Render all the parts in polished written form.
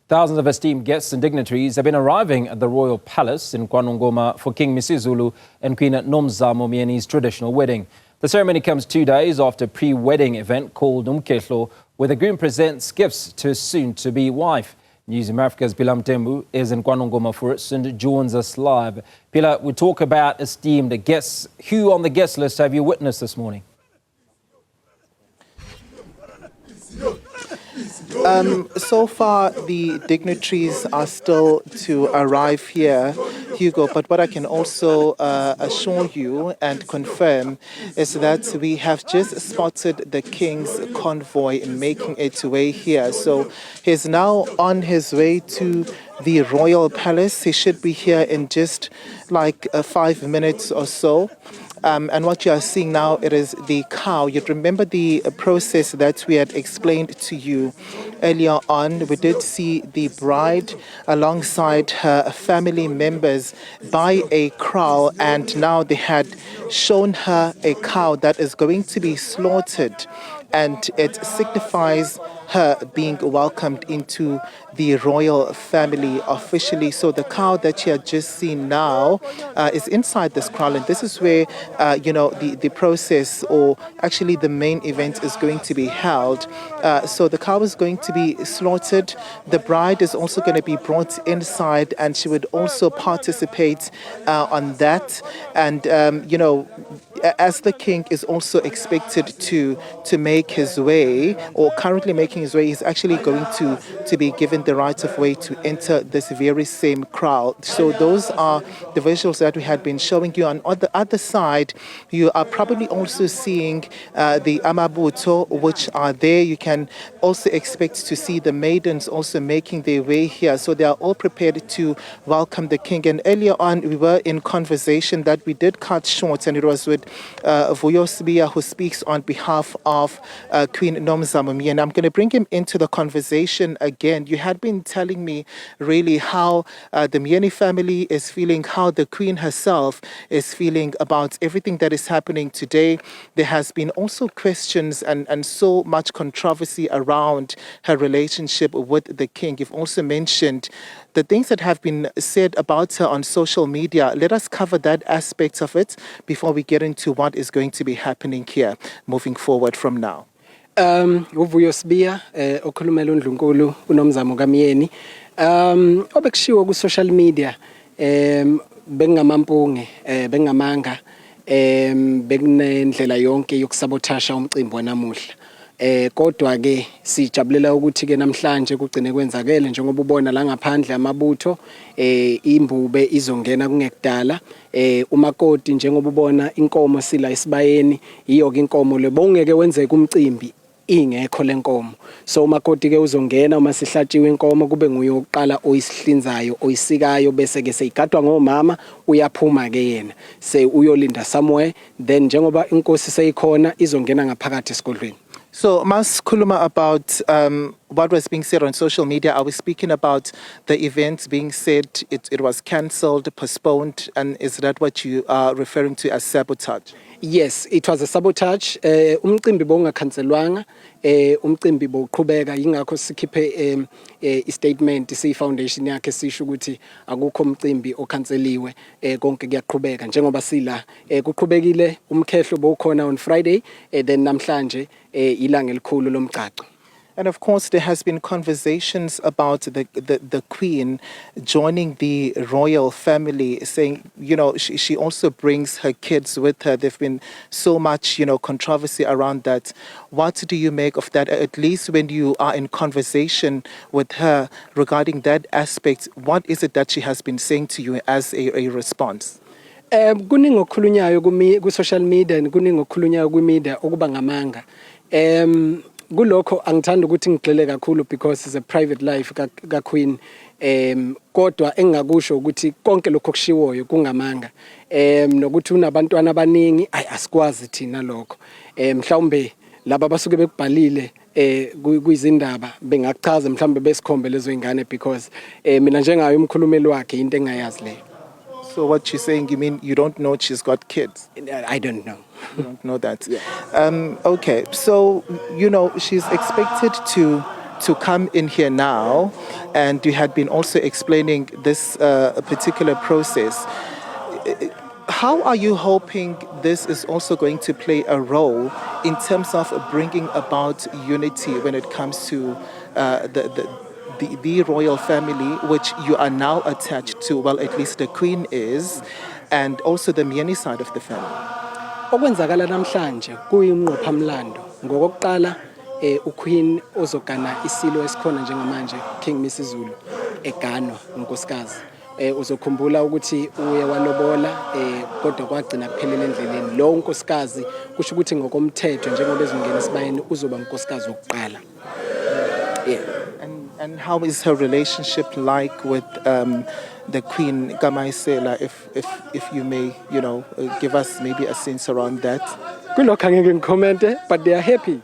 Thousands of esteemed guests and dignitaries have been arriving at the Royal Palace in Queen for King MisuZulu and Queen Nomzamo Myeni's traditional wedding. The ceremony comes 2 days after a pre-wedding event called Umkehlo, where the groom presents gifts to his soon-to-be wife. Newzroom Afrika's Phila Mthembu is in Queen for it and joins us live. Phila, we talk about esteemed guests. Who on the guest list have you witnessed this morning? So far, the dignitaries are still to arrive here, Hugo, but what I can also assure you and confirm is that we have just spotted the King's convoy making its way here. So he's now on his way to the Royal Palace. He should be here in just like 5 minutes or so. And what you are seeing now, it is the cow. You'd remember the process that we had explained to you earlier on. We did see the bride alongside her family members buy a crow, and now they had shown her a cow that is going to be slaughtered, and it signifies her being welcomed into the royal family officially. So the cow that you have just seen now is inside this kraal, and this is where the process, or actually the main event, is going to be held. So the cow is going to be slaughtered. The bride is also going to be brought inside, and she would also participate on that. And as the king is also expected to make his way, or currently making his way, he's actually going to be given the right of way to enter this very same crowd. So those are the visuals that we had been showing you. And on the other side, you are probably also seeing the amabuto, which are there. You can also expect to see the maidens also making their way here. So they are all prepared to welcome the king. And earlier on, we were in conversation that we did cut short, and it was with Vuyosibia, who speaks on behalf of Queen Nomzamo Myeni. And I'm going to bring him into the conversation again. You had been telling me really how the Myeni family is feeling, how the Queen herself is feeling about everything that is happening today. There has been also questions and so much controversy around her relationship with the King. You've also mentioned the things that have been said about her on social media. Let us cover that aspect of it before we get into what is going to be happening here moving forward from now. Uvuyosibia okhulumela uNdlunkulu uNomzamo kaMyeni obekushiwo ku social media bengamampunge bengamanga bekunendlela yonke yokusabotasha umcimbi wanamuhla. Kodwa ke sijabulela ukuthi ke namhlanje kugcine kwenzakele njengoba ubona la ngaphandle amabutho imbube izongena kungekudala umakoti njengoba ubona inkomo sila isibayeni iyo ke inkomo lebongeke wenzeka umcimbi ingekho lenkomo. So umakoti ke uzongena uma sihlatshiwe inkomo kube nguye oqala oyisihlinzayo oyisikayo bese ke seyigadwa ngomama uyaphuma ke yena se uyolinda somewhere, then njengoba inkosi seyikhona izongena ngaphakathi esigodlweni. So, Mas Kuluma, about what was being said on social media, are we speaking about the event being said it was cancelled, postponed, and is that what you are referring to as sabotage? Yes, it was a sabotage. Umcimbi bongakhanselwanga, umcimbi boqhubeka, ingakho sikhiphe i-statement siyi-foundation yakhe sisho ukuthi akukho umcimbi okhanseliwe, konke kuyaqhubeka njengoba sila kuqhubekile umkhehlo bowukhona on Friday, then namhlanje ilanga elikhulu lomgqaqo. And of course, there has been conversations about the Queen joining the royal family, saying, she also brings her kids with her. There've been so much, controversy around that. What do you make of that? At least when you are in conversation with her regarding that aspect, what is it that she has been saying to you as a response? Kuningi okukhulunyayo ku social media, kuningi okukhulunyayo ku media okuba ngamanga. Kulokho angithanda ukuthi ngigxile kakhulu because it's a private life ka Queen. Kodwa engakusho ukuthi konke lokho kushiwoyo kungamanga. Nokuthi unabantwana abaningi asikwazi thina lokho. Mhlawumbe laba basuke bekubhalile kuyizindaba bengachaza mhlawumbe besikhombe lezo ingane because mina njengayo umkhulumeli wakhe into engayazi leyo. So what she's saying, you mean you don't know she's got kids? I don't know. You don't know that? Yeah. Okay, so, she's expected to to come in here now, and you had been also explaining this particular process. How are you hoping this is also going to play a role in terms of bringing about unity when it comes to the royal family, which you are now attached to? Well, at least the Queen is, and also the Myeni side of the family. Okwenzakala namhlanje kuyimnqophamlando ngokokuqala uQueen ozogana isilo esikhona njengamanje King MisuZulu eganwa unkosikazi uzokhumbula ukuthi uye walobola kodwa kwagcina kuphelele endleleni lo unkosikazi kusho ukuthi ngokomthetho njengoba ezongena isibayeni uzoba unkosikazi wokuqala. Yeah. And how is her relationship like with the Queen Kamayisela, if you may, give us maybe a sense around that? Kulokho angeke ngicommente, but they are happy.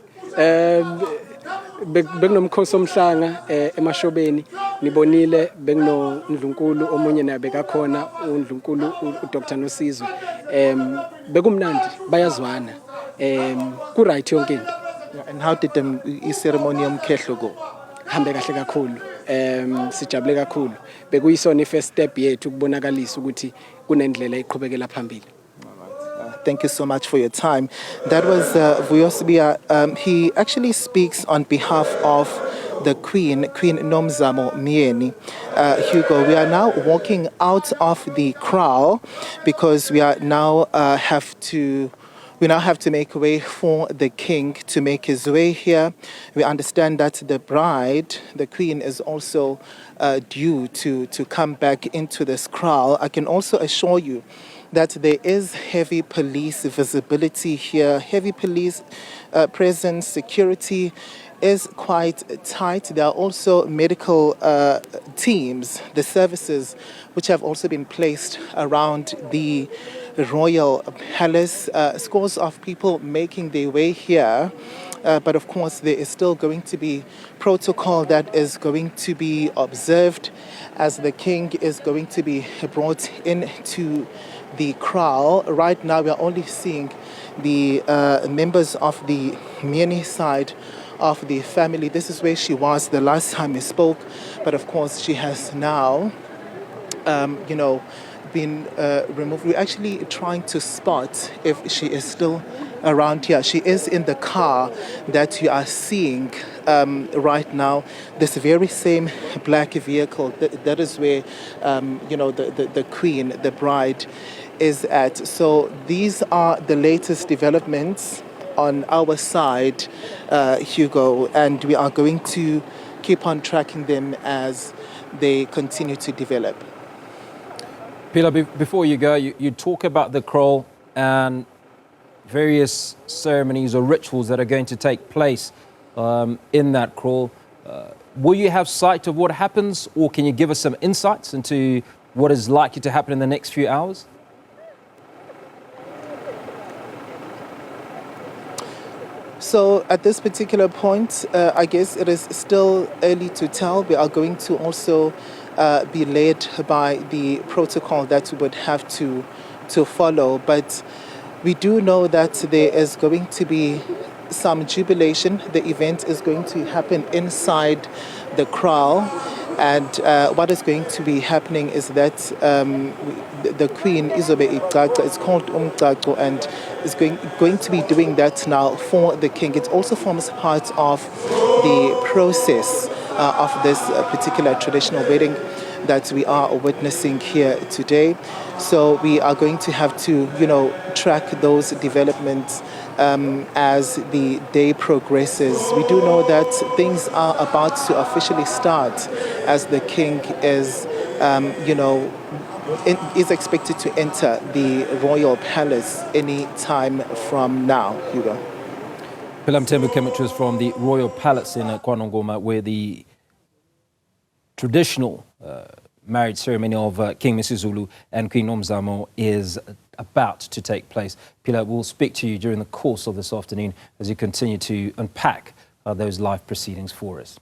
Bekunomkhosi omhlanga emashobeni nibonile bekuno uNdlunkulu omunye naye bekakhona uNdlunkulu uDr Nosizo bekumnandi bayazwana ku right yonke into. And how did the ceremony yomkhehlo go? Hambe kahle kakhulu sijabule kakhulu bekuyisona first step yethu ukubonakalisa ukuthi kunendlela eqhubekela phambili. Thank you so much for your time. That was Vuyosibia. He actually speaks on behalf of the Queen Nomzamo Myeni. Hugo, we are now walking out of the kraal because we are now have to make way for the king to make his way here. We understand that the bride, the queen, is also due to come back into this kraal. I can also assure you that there is heavy police visibility here, heavy police presence, security is quite tight. There are also medical teams, the services, which have also been placed around the royal palace. Scores of people making their way here. But of course, there is still going to be protocol that is going to be observed as the king is going to be brought into the kraal. Right now, we are only seeing the members of the Myeni side of the family. This is where she was the last time we spoke. But of course, she has now, been removed. We're actually trying to spot if she is still around here. She is in the car that you are seeing right now. This very same black vehicle, that is where, the queen, the bride, is at. So these are the latest developments on our side, Hugo, and we are going to keep on tracking them as they continue to develop. Phila, before you go, you talk about the kraal and various ceremonies or rituals that are going to take place in that kraal. Will you have sight of what happens, or can you give us some insights into what is likely to happen in the next few hours? So at this particular point, I guess it is still early to tell. We are going to also be led by the protocol that we would have to follow. But we do know that there is going to be some jubilation. The event is going to happen inside the kraal. And what is going to be happening is that the Queen Izobe Igcagca, it's called Umgcagco, and is going to be doing that now for the king. It also forms part of the process of this particular traditional wedding that we are witnessing here today. So we are going to have to, track those developments as the day progresses. We do know that things are about to officially start as the king is, is expected to enter the royal palace any time from now, Hugo. Phila Mthembu coming to us from the royal palace in Queen Nomzamo, where the traditional marriage ceremony of King MisuZulu and Queen Nomzamo is about to take place. Phila, we'll speak to you during the course of this afternoon as you continue to unpack those live proceedings for us.